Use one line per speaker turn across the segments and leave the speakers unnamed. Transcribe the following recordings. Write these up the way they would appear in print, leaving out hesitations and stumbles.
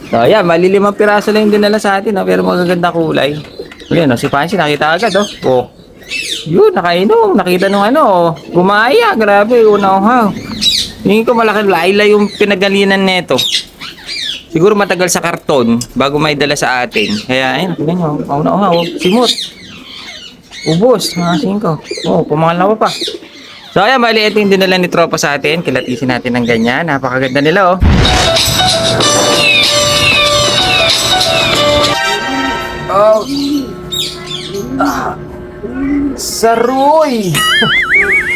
So, ayan, malilimang piraso lang yung dinala sa atin, no? Pero magaganda kulay. Ayan, no? Si Fancy, nakita agad, oh. Oh. Yun, nakainom. Nakita nung ano, oh. Gumaya, grabe, unaw. Tingin ko malaki laila yung pinagalinan neto. Siguro matagal sa karton bago may dala sa atin. Kaya, ayun, tingnan nyo, oh. Simot. Ubos, mga 5. Oh, pumangalawa pa. So, ayan, bali, ito yung dinala ni Tropa sa atin. Kilatisin natin ng ganyan. Napakaganda nila, oh. Oh. Saroy!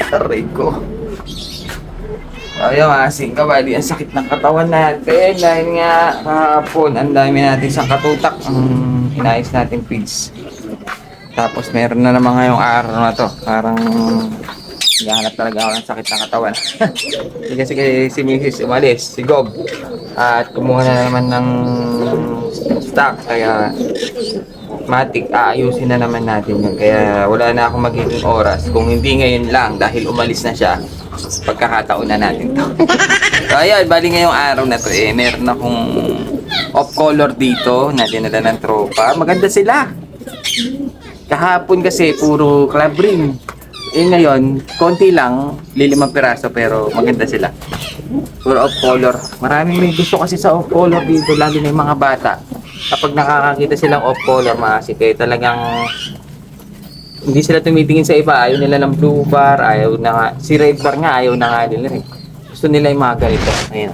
Aray ko. Ayaw, asing ka, bali, ang sakit ng katawan natin. Dahil nga, kahapon, ang dami natin sa katutak. Inayos natin feeds. Tapos, meron na naman ngayong araw na to. Parang, naghahanap talaga ako ng sakit ng katawan. Kasi si Mrs. umalis, si Gob. At kumuha na naman ng stock. Kaya, matik, aayusin na naman natin yun. Kaya wala na akong magiging oras. Kung hindi ngayon lang, dahil umalis na siya, pagkakataon na natin to. So ayun, bali ngayong araw na to meron akong off color dito na dinala ng tropa. Maganda sila. Kahapon kasi puro club ring. Ngayon, konti lang, 5 piraso pero maganda sila. Puro off color. Maraming may gusto kasi sa off color dito, lalo na yung mga bata. Kapag nakakakita silang off color, kaya talagang hindi sila tumitingin sa iba. Ayaw nila ng blue bar, ayaw na nga. Si red bar nga, ayaw na nga nila rin. Gusto nila yung mga ganito. Ayan.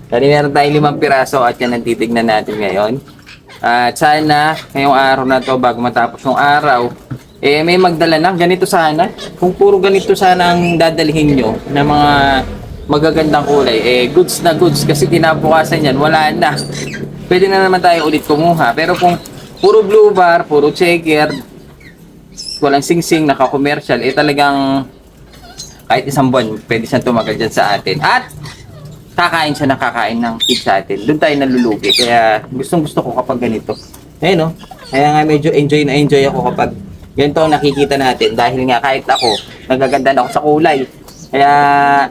Dali meron tayong 5 piraso at yan ang titignan natin ngayon. At sana, ngayong araw na to, bago matapos ng araw, may magdala ng ganito sana. Kung puro ganito sana ang dadalhin nyo na mga magagandang kulay, goods na goods. Kasi kinabukasan yan, wala na. Pwede na naman tayo ulit kumuha. Pero kung puro blue bar, puro checker, walang sing-sing, naka-commercial, talagang kahit isang buwan, pwede siyang tumagal dyan sa atin. At kakain siya, nakakain ng feed sa atin. Doon tayo nalulugi. Kaya gustong gusto ko kapag ganito. Ayun, no? Kaya nga medyo enjoy na enjoy ako kapag ganito ang nakikita natin. Dahil nga kahit ako, nagaganda na ako sa kulay. Kaya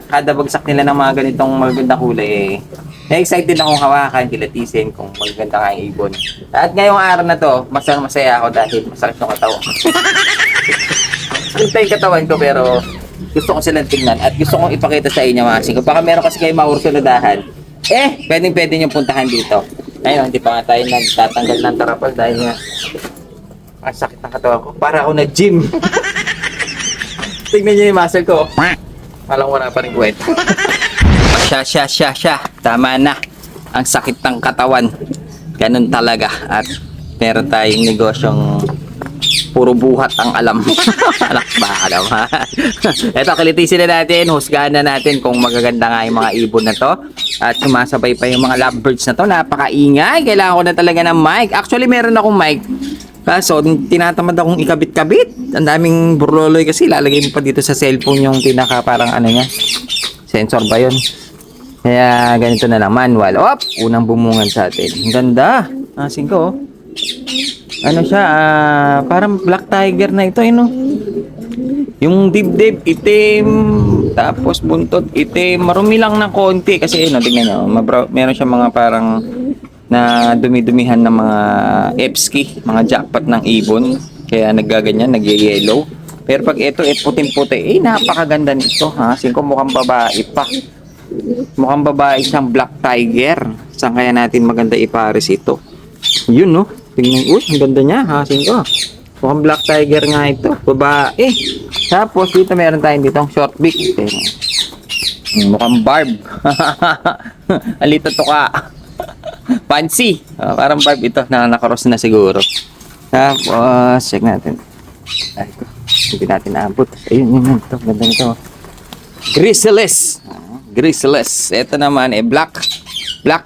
kada bagsak nila ng mga ganitong magagandang kulay, na-excited akong hawakan, kilatisin kung magaganda nga yung ibon. At ngayong araw na to, masaya ako dahil masakit yung katawan. Sakit yung katawan ko pero gusto ko silang tingnan at gusto kong ipakita sa inyo mga singko. Baka meron kasi kayo maursunadahan. Pwedeng nyo puntahan dito. Ayun, hindi pa nga tayo nagtatanggal ng tarapal dahil nga ang sakit ng katawan ko. Para ako na-gym. Tingnan nyo yung muscle ko. Walang wala pa rin kwenta. Siya. Tama na. Ang sakit ng katawan. Ganun talaga. At meron tayong negosyong puro buhat ang alam. Anak ba alam ha? Eto, kilitisin na natin. Husgahan na natin kung magaganda nga yung mga ibon na to. At sumasabay pa yung mga lovebirds na to. Napakaingay. Kailangan ko na talaga ng mic. Actually, meron akong mic. Kaso, tinatamad akong ikabit-kabit. Ang daming burloloy kasi. Lalagay mo pa dito sa cellphone yung pinaka parang ano niya. Sensor ba yun? Kaya ganito na lang. Manual. Op! Unang bumungan sa atin. Ang ganda. Asin ko. Ano siya? Parang black tiger na ito. No? Yung dibdib itim. Tapos buntot itim. Marumi lang ng konti. Kasi tingnan nyo. Meron siya mga parang na dumi-dumihan ng mga epski, mga jackpot ng ibon. Kaya naggaganyan, nag-yellow. Pero pag ito, puting-puti, napakaganda nito. Singko mukhang babae pa. Mukhang babae siyang black tiger. Saan kaya natin maganda ipares ito? Yun, no? Tingnan, ang ganda niya, singko. Mukhang black tiger nga ito. Babae. Tapos dito meron tayong ditong short beak. Mukhang barb. Alito to ka. Fancy. Parang barb ito na nakaross na siguro. Tapos, check natin. Ay, hindi natin naabot. Ayun. Ito, ganda nito. Grizzlies. Ito naman, black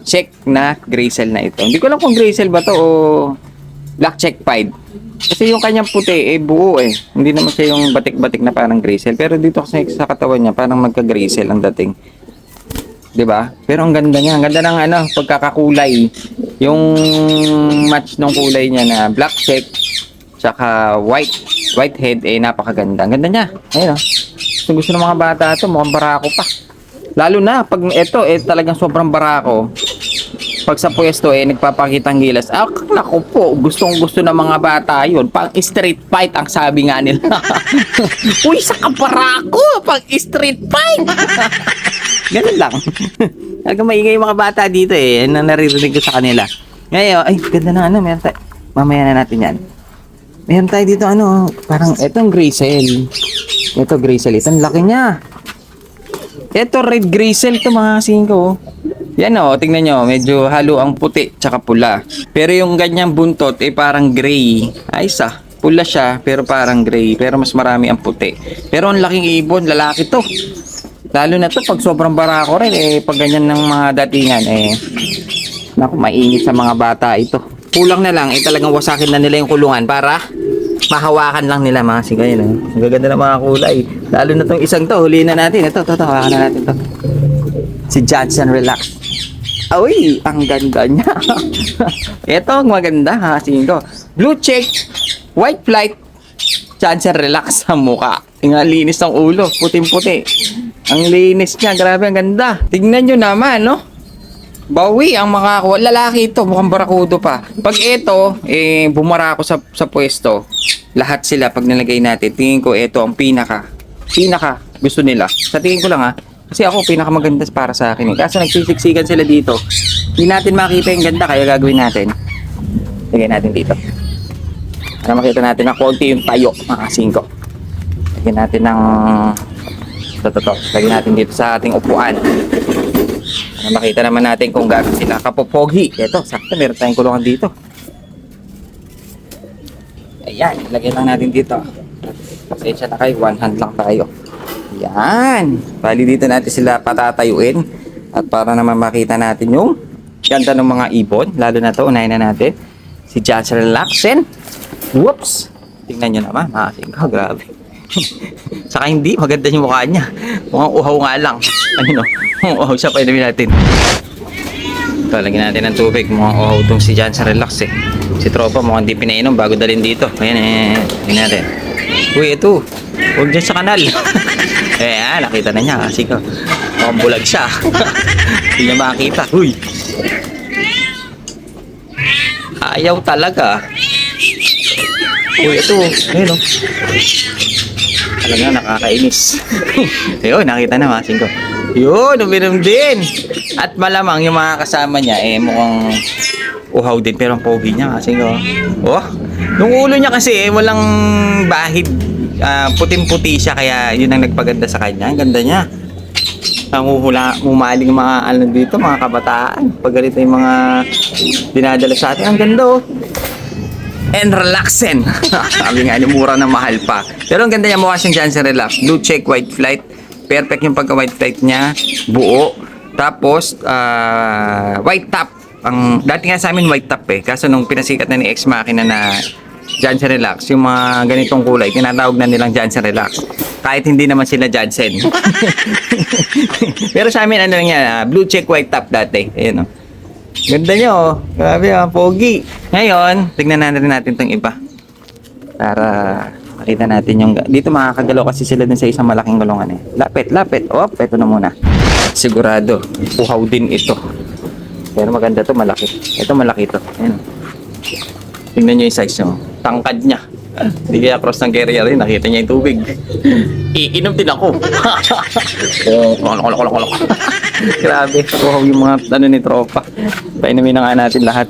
check na grizzle na ito. Hindi ko alam kung grizzle ba to o black check pied. Kasi yung kanyang puti, buo. Hindi naman siya yung batik-batik na parang grizzle. Pero dito kasi sa katawan niya, parang magka-grizzle ang dating. 'Di ba? Pero ang ganda niya, ang ganda ng pagkakakulay. Yung match ng kulay niya na black check tsaka white head napakaganda. Ang ganda niya. Ayun. Gusto ng mga bata 'to, mukhang barako pa. Lalo na pag ito talagang sobrang barako. Pag sa pwesto nagpapakitang gilas. Ah, naku po, gustong-gusto ng mga bata 'yon. Pang street fight ang sabi nga nila. Uy, sa barako, pang street fight. Ganun lang. Talagang maingay yung mga bata dito na naririnig ko sa kanila. Ngayon, ay, ganda na meron tayo. Mamaya na natin yan. Meron tayo dito parang etong Grisel. Ito Grisel, itong laki niya. Ito red Grisel to mga singko. Yan tingnan nyo, medyo halo ang puti tsaka pula. Pero yung ganyang buntot parang gray. Ay pula siya pero parang gray. Pero mas marami ang puti. Pero ang laking ibon, lalaki to. Lalo na to pag sobrang barako rin pag ganyan ng mga datingan naku, mainit sa mga bata ito. Kulang na lang talagang wasakin na nila yung kulungan para mahawakan lang nila mga sigay. Ang gaganda ng mga kulay. Lalo na tong isang to, huli na natin. Ito, hawakan na natin to. Si Johnson Relax. Uy, ang ganda niya. Ito, ang maganda ha, singko. Blue check, white flight, Johnson Relax sa mukha. Ang linis ng ulo, puting-puti. Ang linis niya, grabe, ang ganda. Tingnan nyo naman, no? Bawi ang makakuha. Lalaki ito, mukhang barakudo pa. Pag ito, bumara ako sa pwesto. Lahat sila, pag nilagay natin, tingin ko ito ang pinaka gusto nila. Sa tingin ko lang ha. Kasi ako, pinakamaganda para sa akin. Kaso nagsisiksikan sila dito. Hindi natin makita yung ganda, kaya gagawin natin. Lagay natin dito. Para makita natin na konti yung tayo, mga singko. Lagyan natin ng ito. Lagyan natin dito sa ating upuan. Para makita naman natin kung gaano sila kapopogi. Ito, sakto, meron tayong kulungan dito. Ayan, lagyan lang natin dito. Pasensya na kayo, one hand lang tayo. Yan. Bali dito natin sila patatayuin. At para naman makita natin yung ganda ng mga ibon. Lalo na to, unahin na natin. Si Johnson Relaxen. Whoops! Tingnan nyo naman, makasing ka, grabe. Saka hindi, maganda yung mukha niya. Mukhang uhaw nga lang. Uhaw siya, painumin natin. Ito, lagyan natin ng tubig. Mukhang uhaw itong si Johnson Relax Si Tropa, mukhang di pinainom bago dalhin dito. Ayan, tingnan natin. Uy, ito. Huwag dyan sa kanal. Nakita na niya kasi mukhang bulag siya. Hindi niya makakita. Uy! Ayaw talaga. Uy, ito. Ayun Alam nga, nakakainis. Ayun, nakita na masing ko. Yun, uminom din. At malamang yung mga kasama niya, mukhang uhaw din. Pero ang pogi niya kasi nung ulo niya kasi, walang bahid. Puting-puti siya kaya yun ang nagpaganda sa kanya. Ang ganda niya. Umaling mga dito, mga kabataan. Pag ganito yung mga dinadala sa atin. Ang ganda And relaxen. Sabi nga, mura na mahal pa. Pero ang ganda niya, mukha siyang Johnson Relax. Blue check, white flight. Perfect yung pagka-white flight niya. Buo. Tapos, white top. Dati nga sa amin white top Kaso nung pinasikat na ni Ex Machina na Johnson Relax, yung mga ganitong kulay, tinatawag na nilang Johnson Relax. Kahit hindi naman sila Johnson. Pero sa amin, blue check, white top dati. Ayun Ganda nyo Grabe pogi. Ngayon, tignan natin itong iba. Para makita natin yung... Dito makakagalaw kasi sila dun sa isang malaking gulungan Lapit. Ito na muna. Sigurado, uhaw din ito. Pero maganda to, malaki. Ito malaki to. Ayun. Tingnan nyo yung size nyo. Tangkad niya. Hindi kaya cross ng carrier rin. Nakita niya yung tubig. Iinom din ako. Grabe. Wow, yung mga ni Tropa. Painumin na nga natin lahat.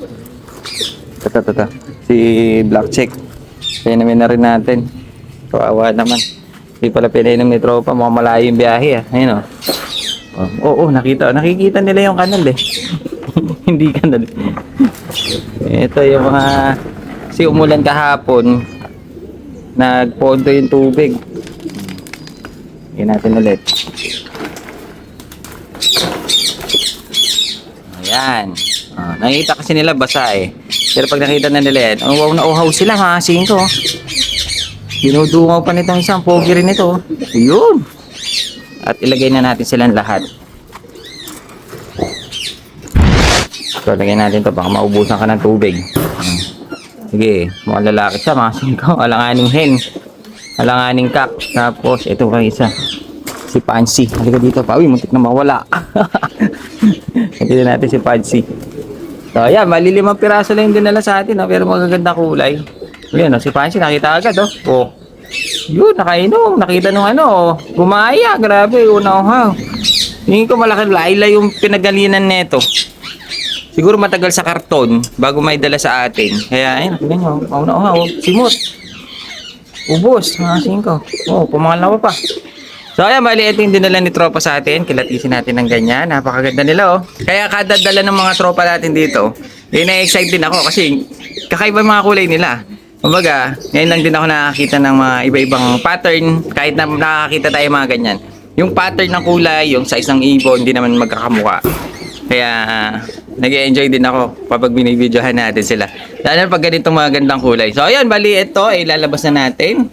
Ito. Si Black Check. Painumin na rin natin. Kawawa naman. Hindi pala pinainom ni Tropa. Mukhang malayo yung biyahe Ayun Oo, nakikita nila yung kanal Hindi kanal. Ito yung mga... Kasi umulan kahapon, nagpondo yung tubig. Hingin natin ulit. Ayan. Nakikita kasi nila basa Pero pag nakita na nila yan, uhaw na uhaw sila mga singko. Dinudungaw pa nitong isang pogi rin ito. Yun. At ilagay na natin silang lahat. So, lagay natin to baka maubusan ka ng tubig. Sige, mukhang lalaki siya mga singko. Alanganing hen. Alanganing kak. Tapos, ito pa isa. Si Pansy. Halika dito pa. Uy, muntik na mawala. Nakita natin si Pansy. So, ayan, malilimang piraso lang yung dinala sa atin, no? Pero magaganda kulay. Ayan, no? Si Pansy, nakita agad, oh. Oh. Yun, nakainom. Nakita nung ano, gumaya. Grabe, unaw. Tingin ko malaki laila yung pinagalinan neto. Siguro matagal sa karton bago may dala sa atin. Kaya, ayun, tingnan nyo. Unaw, simot. Ubos, mga 5. Oh, pumangalawa pa. So ayan, bali ito yung dinala ni tropa sa atin. Kilatisin natin ng ganyan. Napakaganda nila, oh. Kaya kada dala ng mga tropa natin dito, na-excite din ako kasi kakaiba yung mga kulay nila. Kumbaga, ngayon lang din ako nakakita ng mga iba-ibang pattern. Kahit na nakakita tayo mga ganyan. Yung pattern ng kulay, yung size ng ibon, hindi naman magkakamukha. Kaya nag-enjoy din ako kapag binibidyohan natin sila. Lalo pag ganitong mga gandang kulay. So ayan, bali ito, ilalabas na natin.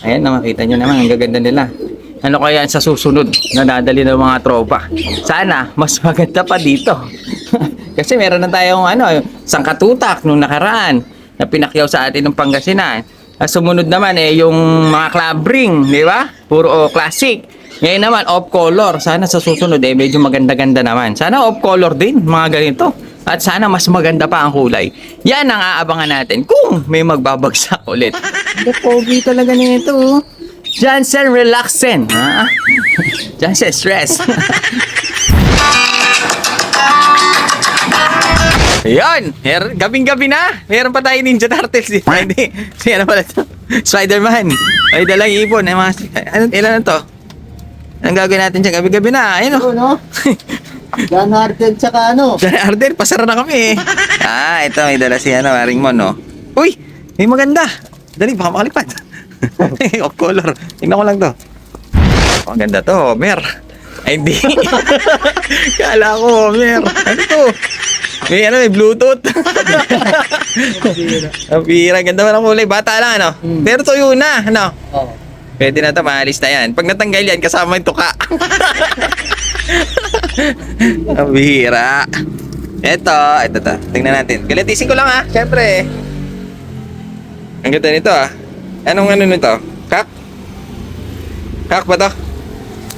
Ayan, nakakita nyo naman, ang gaganda nila. Ano kaya sa susunod na dadali ng mga tropa? Sana mas maganda pa dito. Kasi meron na tayong sangkatutak nung nakaraan na pinakyaw sa atin ng Pangasinan. Sumunod naman yung mga club ring, di ba? Puro classic. Ngayon naman off color. Sana sa susunod medyo maganda-ganda naman. Sana off color din mga ganito. At sana mas maganda pa ang kulay. Yan ang aabangan natin kung may magbabagsak ulit. Ang pogi talaga nito. Jansen Relaxen, ha? Jansen Stress. Ayun, gabing-gabi na. Meron pa tayo Ninja Turtles dito. Hindi, ano pala ito? Spider-Man. Ay, dalang ipon. Ilan na to? Anong gagawin natin dyan? Gabi-gabi na. Ayun,
o. No? John Harden tsaka
John Harden, pasara na kami ito, may dala si Haringmon, no? Uy, may maganda. Dali, baka makalipad. Off color. Tingnan ko lang to. Ang ganda to, Homer. Ay, hindi. Kala ko, Homer. Ano to? May Bluetooth. Ang bira. Ganda mo ng kulay. Bata lang, ano? Pero tuyo na, ano?
Oo.
Pwede na ito, maalis na yan. Pag natanggal yan, kasama yung tuka. Ang bira. Ito. Tingnan natin. Galatisin ko lang, ha? Siyempre. Ang ganda nito, ha? Anong nito? Kak? Kak ba to?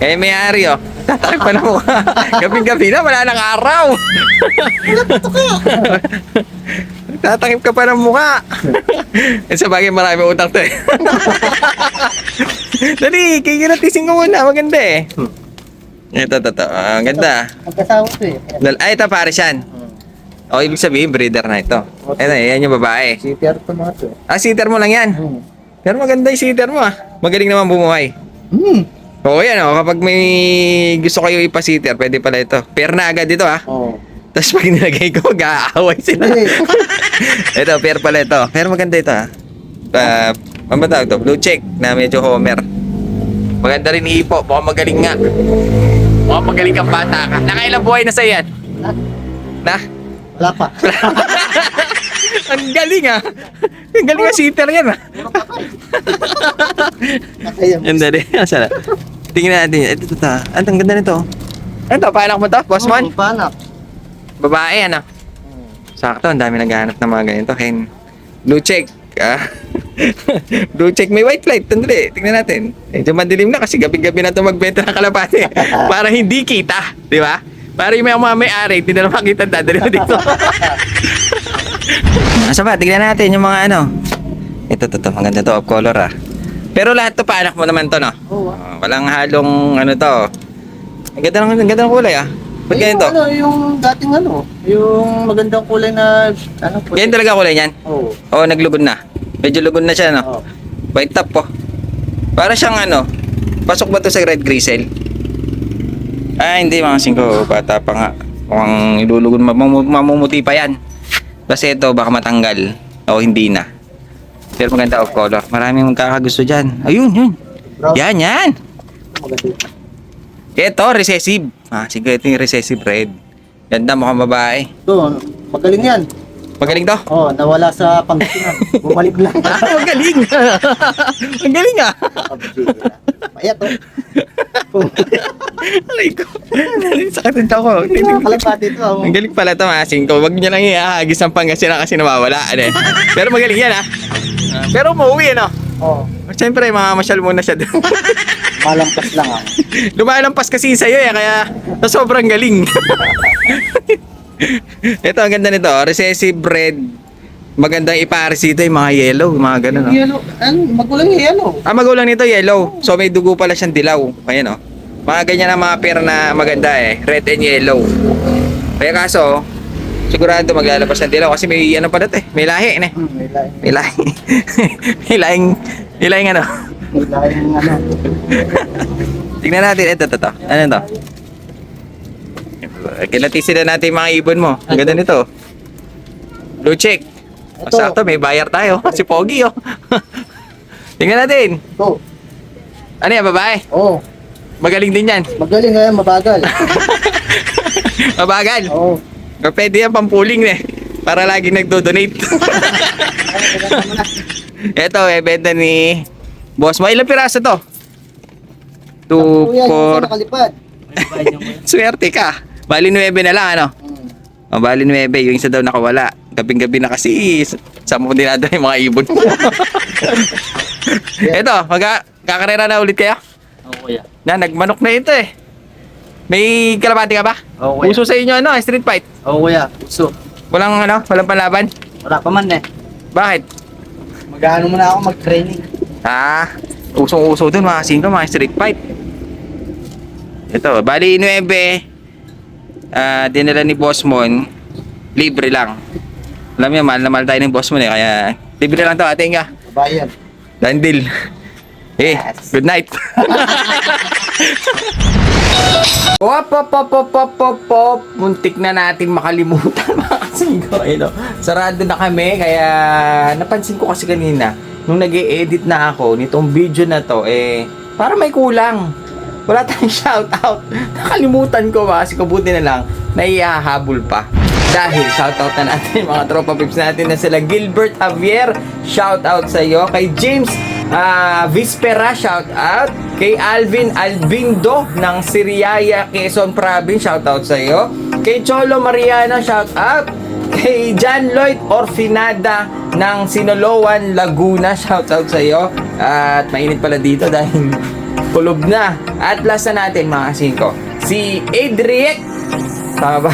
May-ari, oh. Tatakip pa na mo. Gabing-gabi na, wala nang araw. Tatakip ka pa ng mukha. Sa bagay, marami utang to, eh. Dali, kikiratisin ko muna. Maganda, eh. Ito. Ang ganda.
Magkasama to, eh.
Ay, ito, Paris yan. O, ibig sabihin, breeder na ito. Ito, yan yung babae.
Sitter to mga to.
Sitter mo lang yan. Pero maganda yung sitter mo, ah. Magaling naman bumuhay. Oo, yan, oh. Kapag may gusto kayo ipasitter, pwede pala ito. Pair na agad ito, ah.
Oo.
Tapos pag nilagay ko, mag-aaway sila. Ito, pair pala ito. Pero maganda ito, ah. Ano ba tawag ito? Blue check na medyo Homer. Maganda rin ipo. Mukhang magaling nga. Mukhang magaling kang bata ka. Nakailang buhay na sa'yo yan? Na?
Wala pa.
Ang galing, ah. Ang galing nga sitter yan, ah. Ang dali. Asala. Tingnan natin. Ito. Ang ganda nito. Ito, paanak mo to? Boss man?
Panak.
Babae, ano? Sakto, ang dami naghahanap ng mga ganito. Blue check. Blue check, may white flight. Tandali, tingnan natin. Medyo madilim na kasi gabi-gabi na ito magbenta ng kalapate. Para hindi kita, di ba? Para yung mga may-ari, hindi na makita, dadali mo dito. Asa ba, tingnan natin yung mga Ito, maganda to, off color, ah. Pero lahat to paanak mo naman to, no?
Oo.
Walang halong to. Ang ganda ng kulay, ah. Ba't ganito?
Yung dating yung magandang kulay na
Yan talaga kulay niyan?
Oo.
Oo, naglugod na. Medyo lugod na siya, no?
Oo.
White top po. Para siyang pasok ba to sa red grisel? Hindi mga 5, bata pa nga. Mukhang ilulugod, mamumuti pa yan. Kasi ito, baka matanggal. O hindi na. Pero maganda off color. Maraming magkakagusto dyan. Ayun, yun. Yan.
Maganda.
Ito, recessive. Sige, ito yung recessive red. Ganda, mukhang babae.
Ito, magaling yan.
Magaling to?
Oo, nawala sa Pangasinan. Bumalik lang.
Magaling. Ang galing, ah.
Payat,
Aray ko. Sakit ang ko.
Kalapati ito.
Ang galing pala ito, mga 5. Huwag niyo lang ihahagis ng Pangasinan kasi nawawala. Pero magaling yan, ah. Pero umuwi,
Oo.
Siyempre, mamasyal muna siya doon.
Malampas lang ako.
Lumalampas kasi sa'yo eh, kaya sa sobrang galing. Ito, ang ganda nito. Recessive red. Magandang ipares dito yung mga yellow, mga ganun. No?
Yellow, ano, magulang yung yellow.
Magulang nito yellow. So may dugo pala siyang dilaw. Ayan oh. Mga ganyan ang mga pair na maganda eh. Red and yellow. Kaya kaso, sigurado maglalabas ng dilaw kasi may ano pa dito eh. May lahi eh.
May lahi.
May lahi. may lahing ano.
May lahi ng ano.
Tingnan natin. Ito. Ano to? Kilatisin na natin yung mga ibon mo. Ang ganda nito. Blue check.
Ito.
Sakto, may bayar tayo. Si Pogi oh. Tingnan natin.
Ito.
Ano yan, babae?
Oo.
Magaling din yan.
Magaling ngayon, mabagal.
Mabagal.
Oo.
Pwede yan pampuling eh. Para lagi nagdo-donate. Ito, benta ni boss mo. Ilang piraso to? 2,
Kuya, yung
4.
isa nakalipad.
Swerte ka. Bali 9 na lang ano? O, bali 9. Yung isa daw nakawala. Gabing-gabi na kasi. Saan mo dinadala yung mga ibon? Ito, kakarera na ulit kayo?
Oo, kuya.
Nagmanok na ito eh. May kalapati ka ba?
Oo, kuya.
Uso sa inyo ano, street fight?
Oo, kuya. Uso.
Walang panlaban?
Wala pa man eh.
Bakit?
Mag-ano muna ako mag-training.
Usong-uso dun mga singko, mga street fight. Ito, bali 9. Dinala ni Boss Mon, libre lang. Alam niyo, mahal na mahal tayo ng Boss Mon eh, kaya libre lang to, ating ka.
Bayan.
Dandil. Good night. Pop. Muntik na natin makalimutan mga kasingko. Sarado na kami, kaya napansin ko kasi kanina, nung nag-e-edit na ako nitong video na to, para may kulang. Wala tayong shoutout. Nakalimutan ko ba, kasi kabuti na lang, naihahabol pa. Dahil shoutout na natin mga tropa pips natin na sila Gilbert Javier, shoutout sa iyo. Kay James Vispera, shoutout. Kay Alvin Albindo ng Siriaya, Quezon Province, shoutout sa iyo. Kay Cholo Mariano, shoutout. Kay John Lloyd Orfinada ng Sinaloan, Laguna, shoutout sa iyo. At mainit pala dito dahil kulob na. At last na natin mga kasingko, si Adriek, tama ba?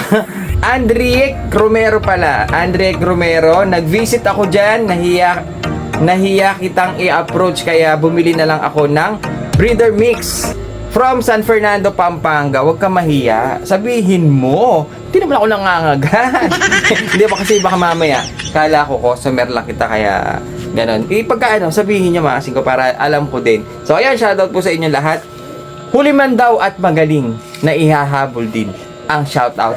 Andriek Romero pala. Andriek Romero, nag-visit ako dyan, nahiya kitang i-approach kaya bumili na lang ako ng breeder mix from San Fernando, Pampanga. Huwag ka mahiya, sabihin mo. Hindi naman ako nangangagan. Hindi ba kasi baka mamaya kala ko customer lang kita kaya ganon. Pagka sabihin nyo mga kasingko para alam ko din. So ayan, shoutout po sa inyo lahat. Huli man daw at magaling na ihahabol din ang shoutout.